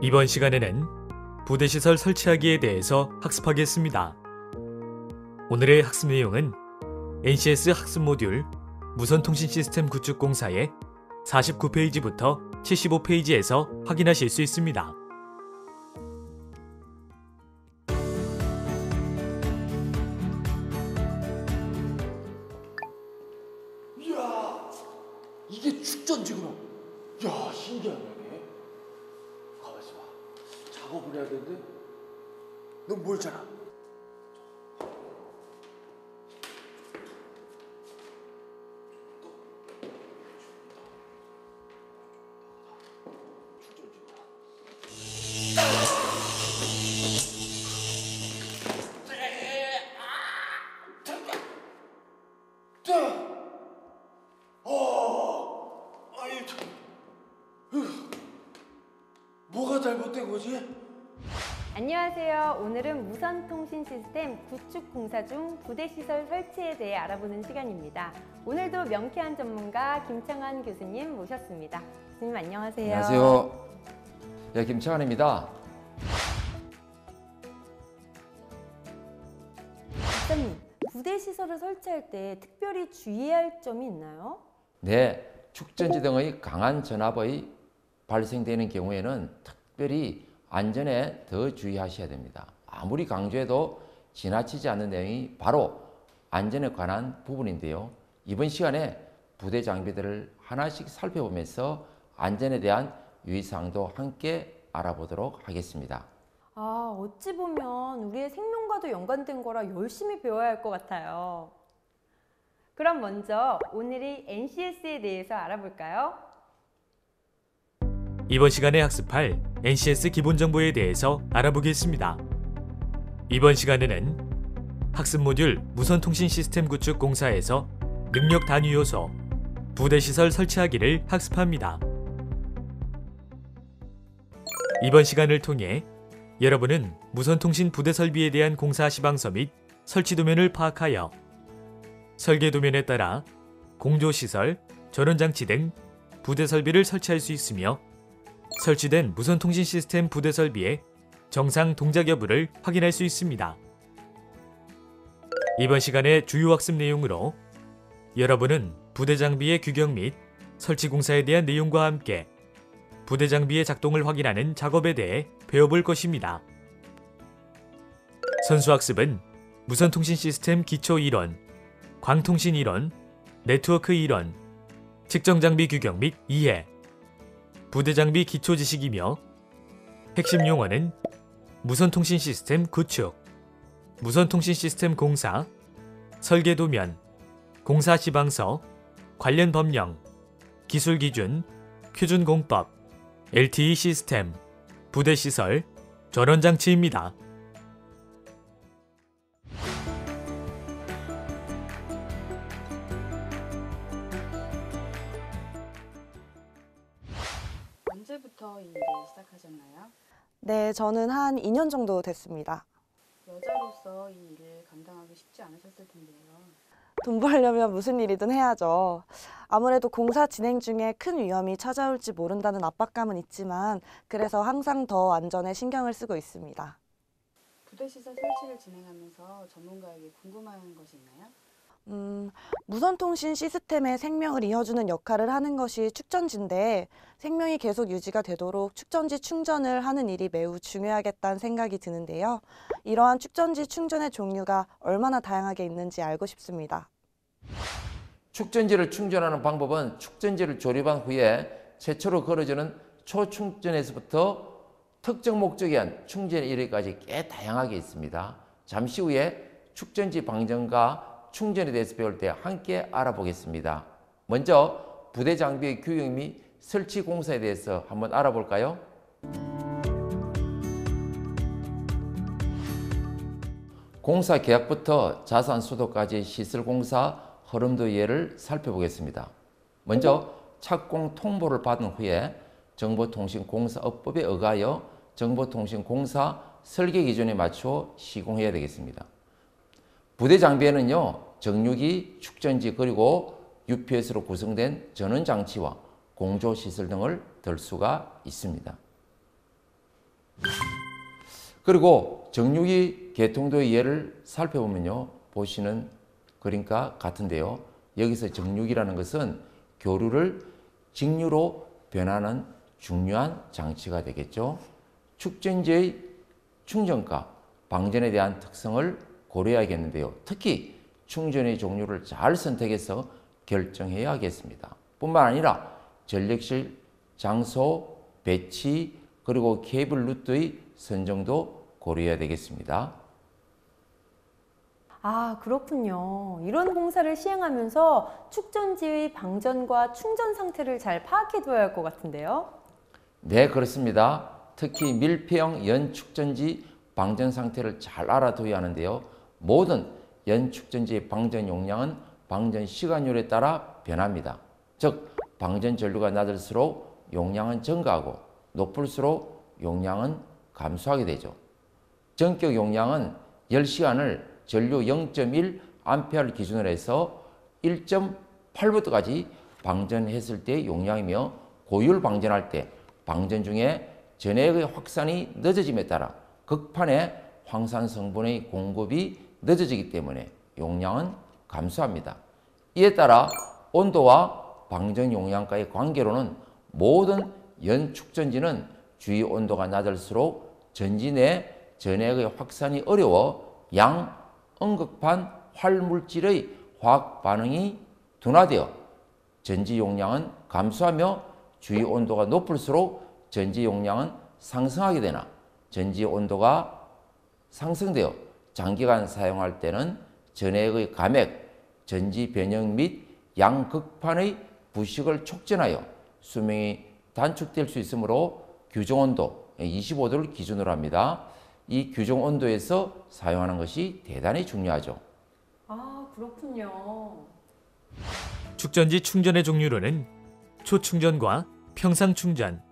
이번 시간에는 부대시설 설치하기에 대해서 학습하겠습니다. 오늘의 학습 내용은 NCS 학습 모듈 무선통신 시스템 구축 공사의 49페이지부터 75페이지에서 확인하실 수 있습니다. 이야, 이게 축전지구나. 야, 신기하네. 가만있어 봐. 작업을 해야 되는데 넌 뭘 잘아? 뭐가 잘못된 거지? 안녕하세요. 오늘은 무선통신 시스템 구축 공사 중 부대시설 설치에 대해 알아보는 시간입니다. 오늘도 명쾌한 전문가 김창환 교수님 모셨습니다. 교수님 안녕하세요. 안녕하세요. 네, 김창환입니다. 교수님, 부대시설을 설치할 때 특별히 주의해야 할 점이 있나요? 네, 축전지 등의 강한 전압의 발생되는 경우에는 특별히 안전에 더 주의하셔야 됩니다. 아무리 강조해도 지나치지 않는 내용이 바로 안전에 관한 부분인데요. 이번 시간에 부대 장비들을 하나씩 살펴보면서 안전에 대한 유의사항도 함께 알아보도록 하겠습니다. 어찌 보면 우리의 생명과도 연관된 거라 열심히 배워야 할 것 같아요. 그럼 먼저 오늘의 NCS에 대해서 알아볼까요? 이번 시간에 학습할 NCS 기본 정보에 대해서 알아보겠습니다. 이번 시간에는 학습 모듈 무선통신 시스템 구축 공사에서 능력 단위 요소 부대시설 설치하기를 학습합니다. 이번 시간을 통해 여러분은 무선통신 부대 설비에 대한 공사 시방서 및 설치 도면을 파악하여 설계 도면에 따라 공조시설, 전원장치 등 부대 설비를 설치할 수 있으며 설치된 무선통신 시스템 부대 설비의 정상 동작 여부를 확인할 수 있습니다. 이번 시간의 주요 학습 내용으로 여러분은 부대 장비의 규격 및 설치 공사에 대한 내용과 함께 부대 장비의 작동을 확인하는 작업에 대해 배워볼 것입니다. 선수 학습은 무선통신 시스템 기초 이론, 광통신 이론, 네트워크 이론, 측정 장비 규격 및 이해, 부대 장비 기초 지식이며 핵심 용어는 무선통신 시스템 구축, 무선통신 시스템 공사, 설계 도면, 공사 시방서, 관련 법령, 기술 기준, 표준 공법, LTE 시스템, 부대 시설, 전원 장치입니다. 언제부터 이 일을 시작하셨나요? 네, 저는 한 2년 정도 됐습니다. 여자로서 이 일을 감당하기 쉽지 않으셨을 텐데요. 돈 벌려면 무슨 일이든 해야죠. 아무래도 공사 진행 중에 큰 위험이 찾아올지 모른다는 압박감은 있지만 그래서 항상 더 안전에 신경을 쓰고 있습니다. 부대시설 설치를 진행하면서 전문가에게 궁금한 것이 있나요? 무선통신 시스템의 생명을 이어주는 역할을 하는 것이 축전지인데 생명이 계속 유지가 되도록 축전지 충전을 하는 일이 매우 중요하겠다는 생각이 드는데요. 이러한 축전지 충전의 종류가 얼마나 다양하게 있는지 알고 싶습니다. 축전지를 충전하는 방법은 축전지를 조립한 후에 최초로 걸어주는 초충전에서부터 특정 목적에 의한 충전에 이르기까지 꽤 다양하게 있습니다. 잠시 후에 축전지 방전과 충전에 대해서 배울 때 함께 알아보겠습니다. 먼저 부대 장비의 규격 및 설치 공사에 대해서 한번 알아볼까요? 공사 계약부터 자산 수도까지 시설 공사 흐름도 예를 살펴보겠습니다. 먼저 착공 통보를 받은 후에 정보통신공사업법에 의하여 정보통신공사 설계 기준에 맞춰 시공해야 되겠습니다. 부대 장비에는요, 정유기, 축전지 그리고 UPS로 구성된 전원장치와 공조시설 등을 들 수가 있습니다. 그리고 정유기 개통도의 예를 살펴보면요. 보시는 그림과 같은데요. 여기서 정유기라는 것은 교류를 직류로 변하는 중요한 장치가 되겠죠. 축전지의 충전과 방전에 대한 특성을 고려해야겠는데요. 특히 충전의 종류를 잘 선택해서 결정해야 하겠습니다. 뿐만 아니라 전력실, 장소, 배치, 그리고 케이블 루트의 선정도 고려해야 되겠습니다. 아, 그렇군요. 이런 공사를 시행하면서 축전지의 방전과 충전 상태를 잘 파악해 둬야 할 것 같은데요. 네, 그렇습니다. 특히 밀폐형 연축전지 방전 상태를 잘 알아둬야 하는데요. 모든 연축전지의 방전 용량은 방전 시간율에 따라 변합니다. 즉, 방전 전류가 낮을수록 용량은 증가하고 높을수록 용량은 감소하게 되죠. 전격 용량은 10시간을 전류 0.1A를 기준으로 해서 1.8V까지 방전했을 때 용량이며, 고율 방전할 때 방전 중에 전해의 확산이 늦어짐에 따라 극판의 황산 성분의 공급이 늦어지기 때문에 용량은 감소합니다. 이에 따라 온도와 방전 용량과의 관계로는 모든 연축전지는 주위 온도가 낮을수록 전지 내 전해의 확산이 어려워 양음극판 활물질의 화학 반응이 둔화되어 전지 용량은 감소하며, 주위 온도가 높을수록 전지 용량은 상승하게 되나, 전지 온도가 상승되어 장기간 사용할 때는 전해의 감액, 전지 변형 및 양극판의 부식을 촉진하여 수명이 단축될 수 있으므로 규정온도 25도를 기준으로 합니다. 이 규정온도에서 사용하는 것이 대단히 중요하죠. 아, 그렇군요. 축전지 충전의 종류로는 초충전과 평상충전,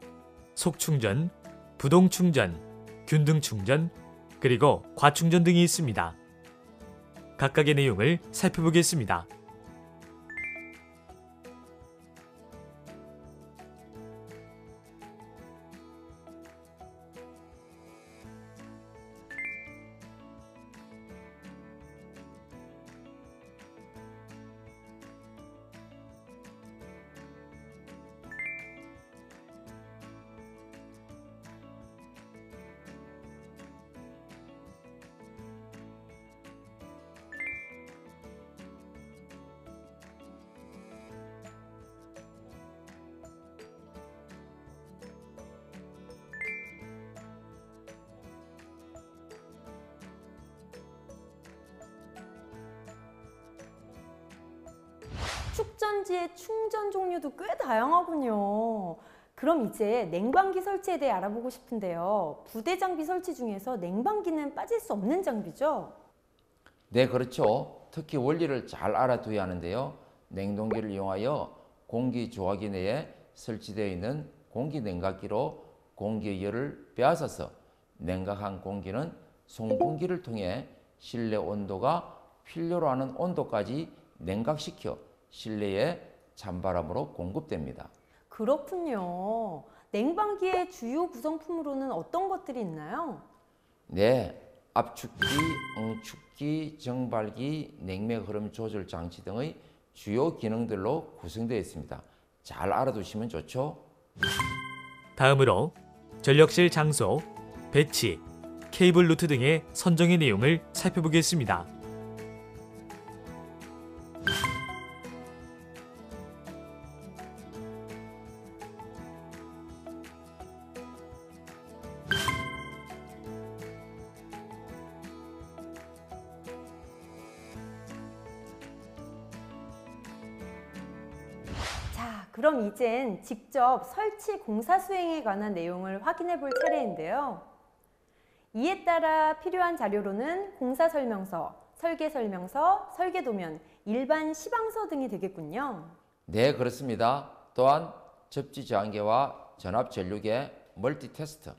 속충전, 부동충전, 균등충전, 그리고 과충전 등이 있습니다. 각각의 내용을 살펴보겠습니다. 축전지의 충전 종류도 꽤 다양하군요. 그럼 이제 냉방기 설치에 대해 알아보고 싶은데요. 부대 장비 설치 중에서 냉방기는 빠질 수 없는 장비죠? 네, 그렇죠. 특히 원리를 잘 알아둬야 하는데요. 냉동기를 이용하여 공기 조화기 내에 설치되어 있는 공기 냉각기로 공기의 열을 빼앗아서 냉각한 공기는 송풍기를 통해 실내 온도가 필요로 하는 온도까지 냉각시켜 실내에 찬바람으로 공급됩니다. 그렇군요. 냉방기의 주요 구성품으로는 어떤 것들이 있나요? 네, 압축기, 응축기, 정발기, 냉매 흐름 조절 장치 등의 주요 기능들로 구성되어 있습니다. 잘 알아두시면 좋죠. 다음으로 전력실 장소, 배치, 케이블 루트 등의 선정의 내용을 살펴보겠습니다. 자, 그럼 이젠 직접 설치 공사 수행에 관한 내용을 확인해 볼 차례인데요. 이에 따라 필요한 자료로는 공사 설명서, 설계 설명서, 설계 도면, 일반 시방서 등이 되겠군요. 네, 그렇습니다. 또한 접지 저항계와 전압 전류계, 멀티 테스트,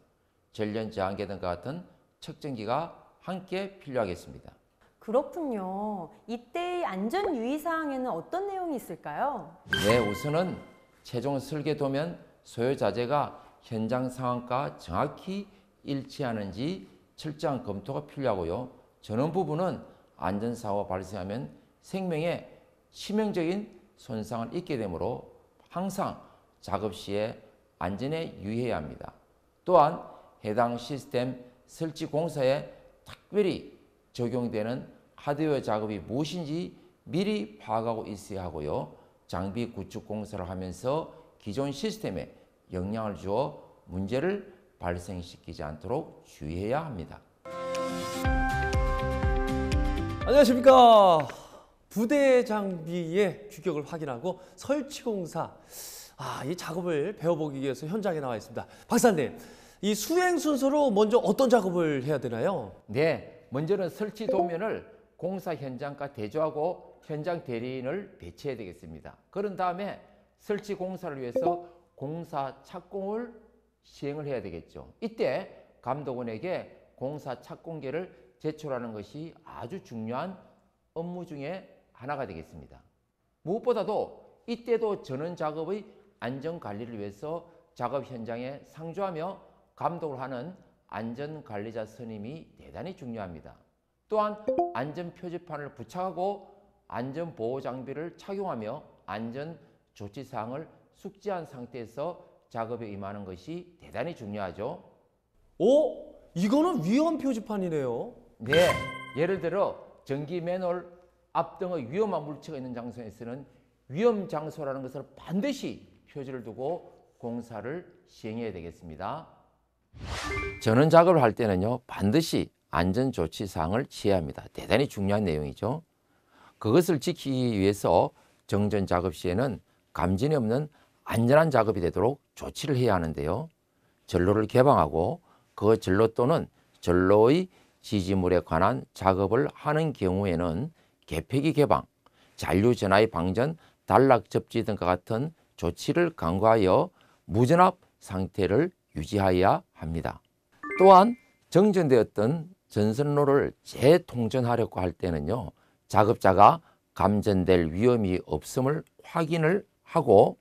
전련 저항계 등과 같은 측정기가 함께 필요하겠습니다. 그렇군요. 이때의 안전 유의 사항에는 어떤 내용이 있을까요? 네, 우선은 최종 설계 도면 소요 자재가 현장 상황과 정확히 일치하는지 철저한 검토가 필요하고요. 전원 부분은 안전사고가 발생하면 생명에 치명적인 손상을 입게 되므로 항상 작업 시에 안전에 유의해야 합니다. 또한 해당 시스템 설치 공사에 특별히 적용되는 하드웨어 작업이 무엇인지 미리 파악하고 있어야 하고요. 장비 구축 공사를 하면서 기존 시스템에 영향을 주어 문제를 발생시키지 않도록 주의해야 합니다. 안녕하십니까. 부대 장비의 규격을 확인하고 설치 공사, 이 작업을 배워보기 위해서 현장에 나와 있습니다. 박사님, 이 수행 순서로 먼저 어떤 작업을 해야 되나요? 네, 먼저는 설치 도면을 공사 현장과 대조하고 현장 대리인을 배치해야 되겠습니다. 그런 다음에 설치 공사를 위해서 공사 착공을 시행을 해야 되겠죠. 이때 감독원에게 공사 착공계를 제출하는 것이 아주 중요한 업무 중에 하나가 되겠습니다. 무엇보다도 이때도 전원 작업의 안전 관리를 위해서 작업 현장에 상주하며 감독을 하는 안전관리자 선임이 대단히 중요합니다. 또한 안전표지판을 부착하고 안전보호장비를 착용하며 안전조치사항을 숙지한 상태에서 작업에 임하는 것이 대단히 중요하죠. 오, 이거는 위험 표지판이네요. 네, 예를 들어 전기 맨홀 앞 등의 위험한 물체가 있는 장소에서는 위험 장소라는 것을 반드시 표지를 두고 공사를 시행해야 되겠습니다. 전원 작업을 할 때는요, 반드시 안전조치 사항을 취해야 합니다. 대단히 중요한 내용이죠. 그것을 지키기 위해서 정전 작업 시에는 감진이 없는 안전한 작업이 되도록 조치를 해야 하는데요. 전로를 개방하고 그 전로 또는 전로의 지지물에 관한 작업을 하는 경우에는 개폐기 개방, 잔류 전하의 방전, 단락 접지 등과 같은 조치를 강구하여 무전압 상태를 유지하여야 합니다. 또한 정전되었던 전선로를 재통전하려고 할 때는요, 작업자가 감전될 위험이 없음을 확인을 하고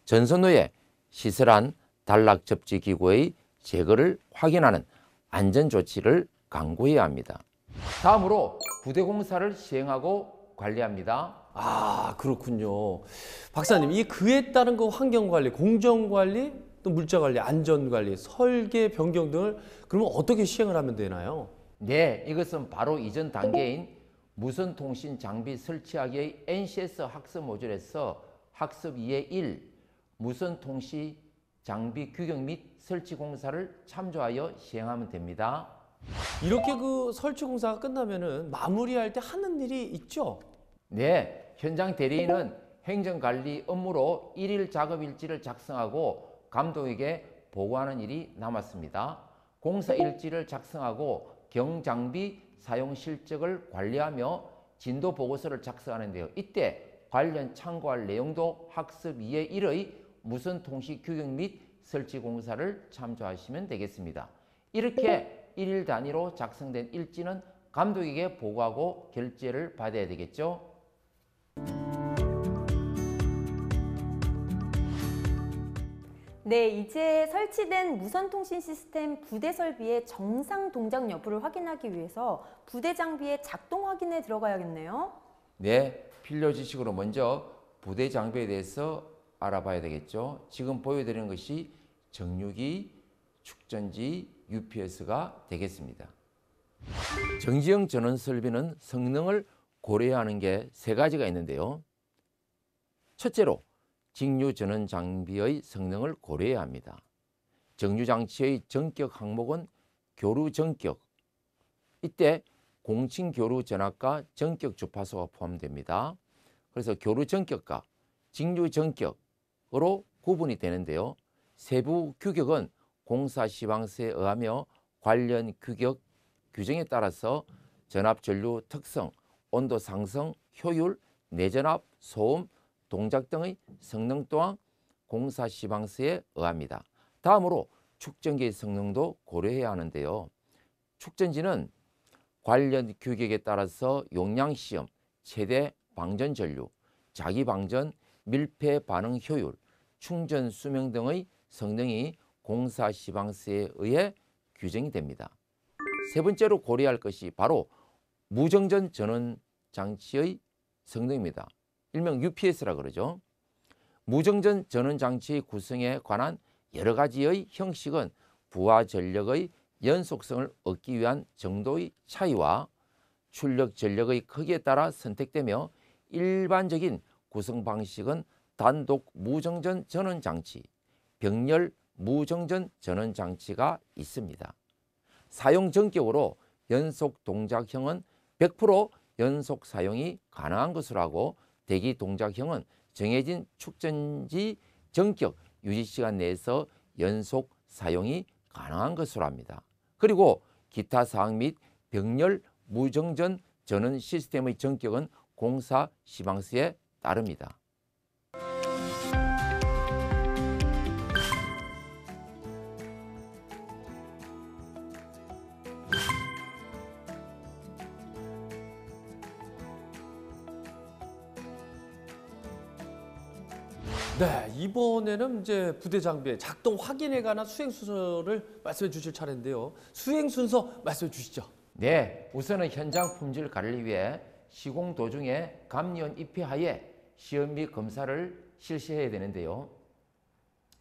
전선로에 시설한 단락 접지 기구의 제거를 확인하는 안전 조치를 강구해야 합니다. 다음으로 부대 공사를 시행하고 관리합니다. 그렇군요. 박사님, 이 그에 따른 그 환경관리, 공정관리, 또 물자관리, 안전관리, 설계 변경 등을 그러면 어떻게 시행을 하면 되나요? 네, 이것은 바로 이전 단계인 무선통신 장비 설치하기의 NCS 학습 모듈에서 학습 2의 1 무선통신 장비 규격 및 설치 공사를 참조하여 시행하면 됩니다. 이렇게 그 설치 공사가 끝나면은 마무리할 때 하는 일이 있죠? 네, 현장 대리인은 행정관리 업무로 일일 작업일지를 작성하고 감독에게 보고하는 일이 남았습니다. 공사일지를 작성하고 경장비 사용 실적을 관리하며 진도 보고서를 작성하는데요. 이때 관련 참고할 내용도 학습 2의 1의 무선통신 규격 및 설치 공사를 참조하시면 되겠습니다. 이렇게 일일 단위로 작성된 일지는 감독에게 보고하고 결재를 받아야 되겠죠. 네, 이제 설치된 무선통신 시스템 부대 설비의 정상 동작 여부를 확인하기 위해서 부대 장비의 작동 확인에 들어가야겠네요. 네, 필요 지식으로 먼저 부대 장비에 대해서 알아봐야 되겠죠. 지금 보여드리는 것이 정류기, 축전지, UPS가 되겠습니다. 정지형 전원 설비는 성능을 고려해야 하는 게 세 가지가 있는데요. 첫째로 직류 전원 장비의 성능을 고려해야 합니다. 정류 장치의 전격 항목은 교류 전격. 이때 공칭 교류 전압과 전격 주파수가 포함됩니다. 그래서 교류 전격과 직류 전격으로 구분이 되는데요. 세부 규격은 공사 시방서에 의하며 관련 규격 규정에 따라서 전압 전류 특성, 온도 상승, 효율, 내전압, 소음, 동작 등의 성능 또한 공사 시방서에 의합니다. 다음으로 축전기의 성능도 고려해야 하는데요. 축전지는 관련 규격에 따라서 용량 시험, 최대 방전 전류, 자기 방전, 밀폐 반응 효율, 충전 수명 등의 성능이 공사 시방서에 의해 규정이 됩니다. 세 번째로 고려할 것이 바로 무정전 전원 장치의 성능입니다. 일명 UPS라 그러죠. 무정전 전원 장치의 구성에 관한 여러 가지의 형식은 부하 전력의 연속성을 얻기 위한 정도의 차이와 출력 전력의 크기에 따라 선택되며 일반적인 구성 방식은 단독 무정전 전원 장치, 병렬 무정전 전원 장치가 있습니다. 사용 전격으로 연속 동작형은 100% 연속 사용이 가능한 것으로 하고 대기 동작형은 정해진 축전지 전격 유지 시간 내에서 연속 사용이 가능한 것으로 합니다. 그리고 기타 사항 및 병렬 무정전 전원 시스템의 전격은 공사 시방서에 따릅니다. 네, 이번에는 이제 부대 장비의 작동 확인에 관한 수행 순서를 말씀해 주실 차례인데요. 수행 순서 말씀해 주시죠. 네, 우선은 현장 품질 관리를 위해 시공 도중에 감리원 입회하에 시험 및 검사를 실시해야 되는데요.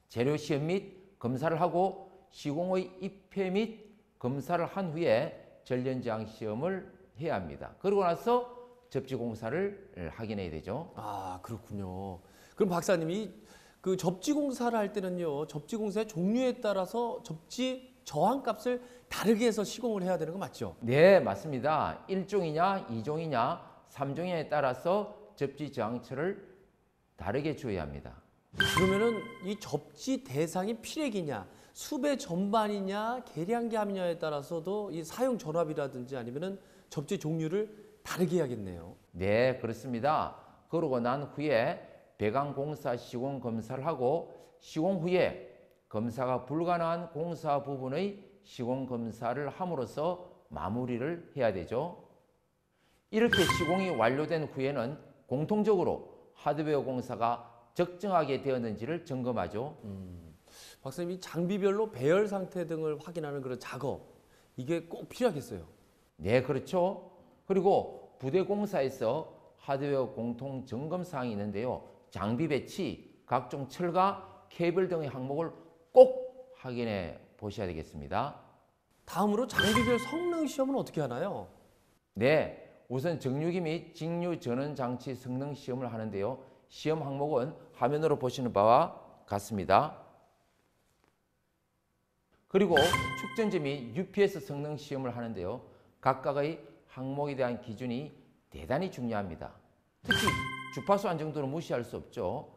재료 시험 및 검사를 하고 시공의 입회 및 검사를 한 후에 전련장 시험을 해야 합니다. 그러고 나서 접지 공사를 확인해야 되죠. 아, 그렇군요. 그럼 박사님이 그 접지 공사를 할 때는요, 접지 공사의 종류에 따라서 접지 저항값을 다르게 해서 시공을 해야 되는 거 맞죠? 네, 맞습니다. 1종이냐, 2종이냐, 3종에 따라서 접지 저항처를 다르게 주어야 합니다. 그러면은 이 접지 대상이 피렉이냐, 수배 전반이냐, 계량기 함유냐에 따라서도 이 사용 전압이라든지 아니면은 접지 종류를 다르게 해야겠네요. 네, 그렇습니다. 그러고 난 후에 배관 공사 시공 검사를 하고 시공 후에 검사가 불가능한 공사 부분의 시공 검사를 함으로써 마무리를 해야 되죠. 이렇게 시공이 완료된 후에는 공통적으로 하드웨어 공사가 적정하게 되었는지를 점검하죠. 박사님, 이 장비별로 배열 상태 등을 확인하는 그런 작업, 이게 꼭 필요하겠어요. 네, 그렇죠. 그리고 부대 공사에서 하드웨어 공통 점검 사항이 있는데요. 장비 배치, 각종 철과 케이블 등의 항목을 꼭 확인해 보셔야 되겠습니다. 다음으로 장비별 성능 시험은 어떻게 하나요? 네, 우선 정류기 및 직류 전원 장치 성능 시험을 하는데요. 시험 항목은 화면으로 보시는 바와 같습니다. 그리고 축전지 및 UPS 성능 시험을 하는데요. 각각의 항목에 대한 기준이 대단히 중요합니다. 특히 주파수 안정도는 무시할 수 없죠.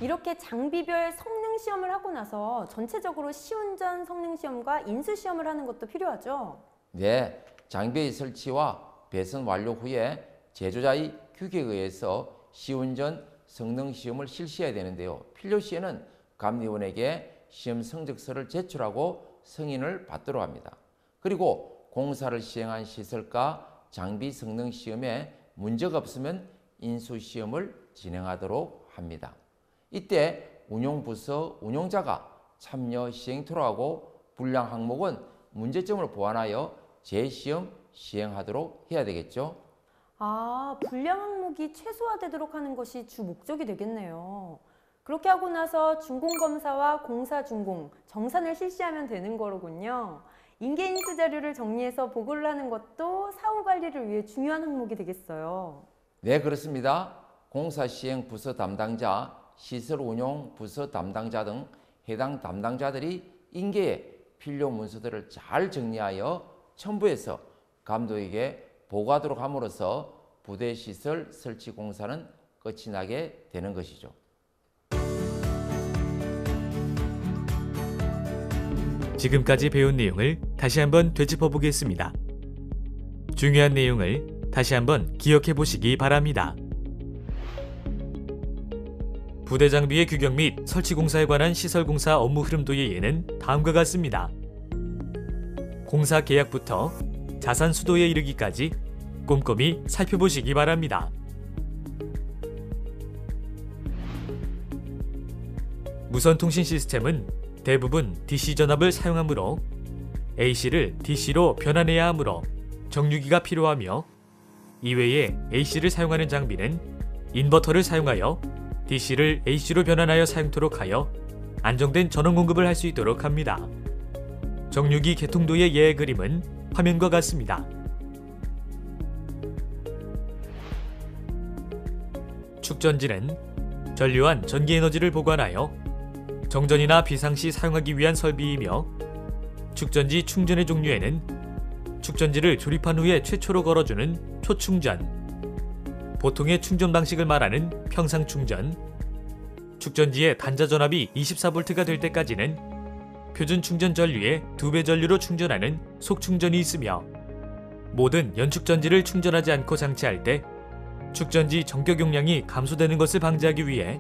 이렇게 장비별 성능 시험을 하고 나서 전체적으로 시운전 성능 시험과 인수 시험을 하는 것도 필요하죠? 네, 장비의 설치와 배선 완료 후에 제조자의 규격에 의해서 시운전 성능 시험을 실시해야 되는데요. 필요 시에는 감리원에게 시험 성적서를 제출하고 승인을 받도록 합니다. 그리고 공사를 시행한 시설과 장비 성능 시험에 문제가 없으면 인수 시험을 진행하도록 합니다. 이때 운용부서 운용자가 참여 시행토록 하고 불량 항목은 문제점을 보완하여 재시험 시행하도록 해야 되겠죠. 아, 불량 항목이 최소화되도록 하는 것이 주 목적이 되겠네요. 그렇게 하고 나서 준공검사와 공사준공, 정산을 실시하면 되는 거로군요. 인계인수 자료를 정리해서 보고를 하는 것도 사후 관리를 위해 중요한 항목이 되겠어요. 네, 그렇습니다. 공사 시행 부서 담당자, 시설 운용 부서 담당자 등 해당 담당자들이 인계에 필요 문서들을 잘 정리하여 첨부해서 감독에게 보고하도록 함으로써 부대 시설 설치 공사는 끝이 나게 되는 것이죠. 지금까지 배운 내용을 다시 한번 되짚어 보겠습니다. 중요한 내용을 다시 한번 기억해 보시기 바랍니다. 부대 장비의 규격 및 설치 공사에 관한 시설 공사 업무 흐름도의 예는 다음과 같습니다. 공사 계약부터 자산 수도에 이르기까지 꼼꼼히 살펴보시기 바랍니다. 무선 통신 시스템은 대부분 DC 전압을 사용하므로 A씨를 DC로 변환해야 하므로 정류기가 필요하며 이외에 A씨를 사용하는 장비는 인버터를 사용하여 DC를 AC로 변환하여 사용토록 하여 안정된 전원 공급을 할 수 있도록 합니다. 정류기 개통도의 예의 그림은 화면과 같습니다. 축전지는 전류한 전기에너지를 보관하여 정전이나 비상시 사용하기 위한 설비이며 축전지 충전의 종류에는 축전지를 조립한 후에 최초로 걸어주는 초충전, 보통의 충전 방식을 말하는 평상충전, 축전지의 단자 전압이 24V가 될 때까지는 표준 충전 전류의 2배 전류로 충전하는 속충전이 있으며 모든 연축전지를 충전하지 않고 장치할 때 축전지 전격 용량이 감소되는 것을 방지하기 위해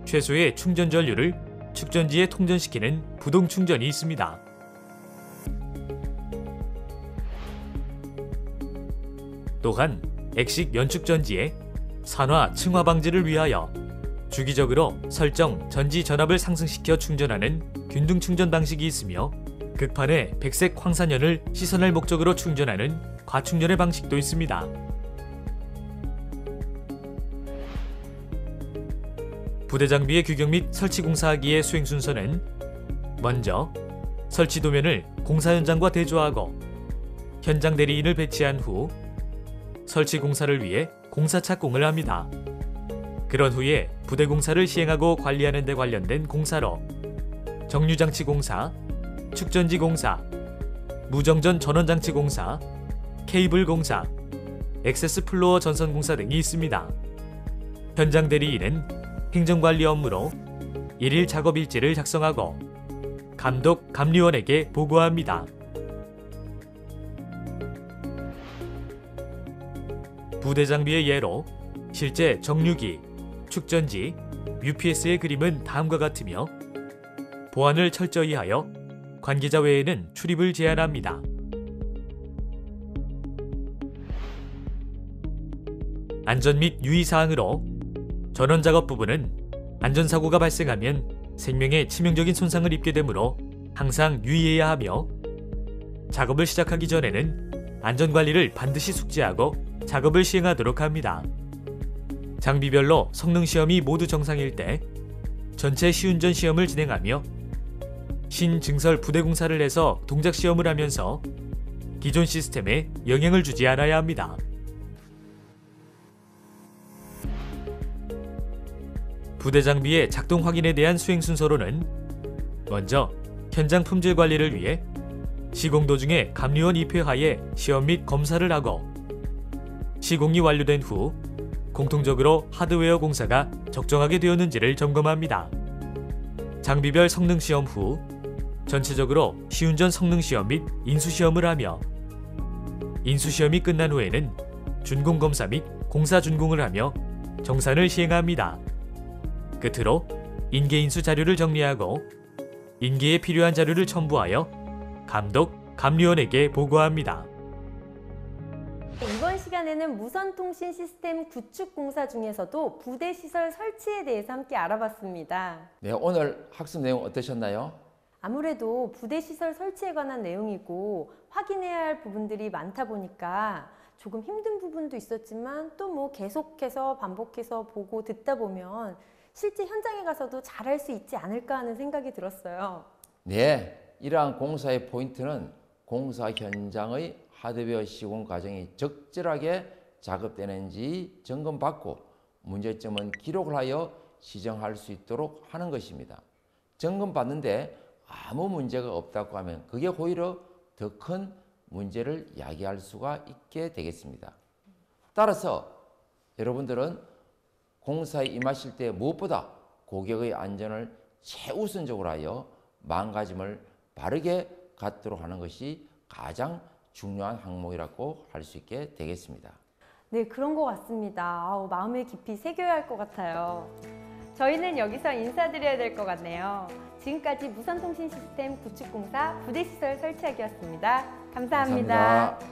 최소의 충전 전류를 축전지에 통전시키는 부동 충전이 있습니다. 또한 액식 연축전지의 산화, 층화 방지를 위하여 주기적으로 설정 전지 전압을 상승시켜 충전하는 균등 충전 방식이 있으며 극판에 백색 황산연을 시선할 목적으로 충전하는 과충전의 방식도 있습니다. 부대 장비의 규격 및 설치 공사하기의 수행 순서는 먼저 설치 도면을 공사 현장과 대조하고 현장 대리인을 배치한 후 설치 공사를 위해 공사 착공을 합니다. 그런 후에 부대 공사를 시행하고 관리하는 데 관련된 공사로 정류장치 공사, 축전지 공사, 무정전 전원장치 공사, 케이블 공사, 액세스 플로어 전선 공사 등이 있습니다. 현장 대리인은 행정관리 업무로 일일 작업일지를 작성하고 감독, 감리원에게 보고합니다. 부대 장비의 예로 실제 정류기, 축전지, UPS의 그림은 다음과 같으며 보안을 철저히 하여 관계자 외에는 출입을 제한합니다. 안전 및 유의사항으로 전원 작업 부분은 안전사고가 발생하면 생명에 치명적인 손상을 입게 되므로 항상 유의해야 하며 작업을 시작하기 전에는 안전관리를 반드시 숙지하고 작업을 시행하도록 합니다. 장비별로 성능시험이 모두 정상일 때 전체 시운전 시험을 진행하며 신증설 부대 공사를 해서 동작 시험을 하면서 기존 시스템에 영향을 주지 않아야 합니다. 부대 장비의 작동 확인에 대한 수행 순서로는 먼저 현장 품질 관리를 위해 시공 도중에 감리원 입회하에 시험 및 검사를 하고 시공이 완료된 후 공통적으로 하드웨어 공사가 적정하게 되었는지를 점검합니다. 장비별 성능 시험 후 전체적으로 시운전 성능 시험 및 인수 시험을 하며 인수 시험이 끝난 후에는 준공 검사 및 공사 준공을 하며 정산을 시행합니다. 끝으로 인계 인수 자료를 정리하고 인계에 필요한 자료를 첨부하여 감독, 감리원에게 보고합니다. 이번 시간에는 무선통신 시스템 구축 공사 중에서도 부대 시설 설치에 대해서 함께 알아봤습니다. 네, 오늘 학습 내용 어떠셨나요? 아무래도 부대 시설 설치에 관한 내용이고 확인해야 할 부분들이 많다 보니까 조금 힘든 부분도 있었지만 또 뭐 계속해서 반복해서 보고 듣다 보면 실제 현장에 가서도 잘할 수 있지 않을까 하는 생각이 들었어요. 네, 이러한 공사의 포인트는 공사 현장의 하드웨어 시공 과정이 적절하게 작업되는지 점검받고 문제점은 기록을 하여 시정할 수 있도록 하는 것입니다. 점검받는데 아무 문제가 없다고 하면 그게 오히려 더 큰 문제를 야기할 수가 있게 되겠습니다. 따라서 여러분들은 공사에 임하실 때 무엇보다 고객의 안전을 최우선적으로 하여 마음가짐을 바르게 갖도록 하는 것이 가장 중요한 항목이라고 할 수 있게 되겠습니다. 네, 그런 것 같습니다. 마음에 깊이 새겨야 할 것 같아요. 저희는 여기서 인사드려야 될 것 같네요. 지금까지 무선통신 시스템 구축공사 부대시설 설치하기였습니다. 감사합니다. 감사합니다.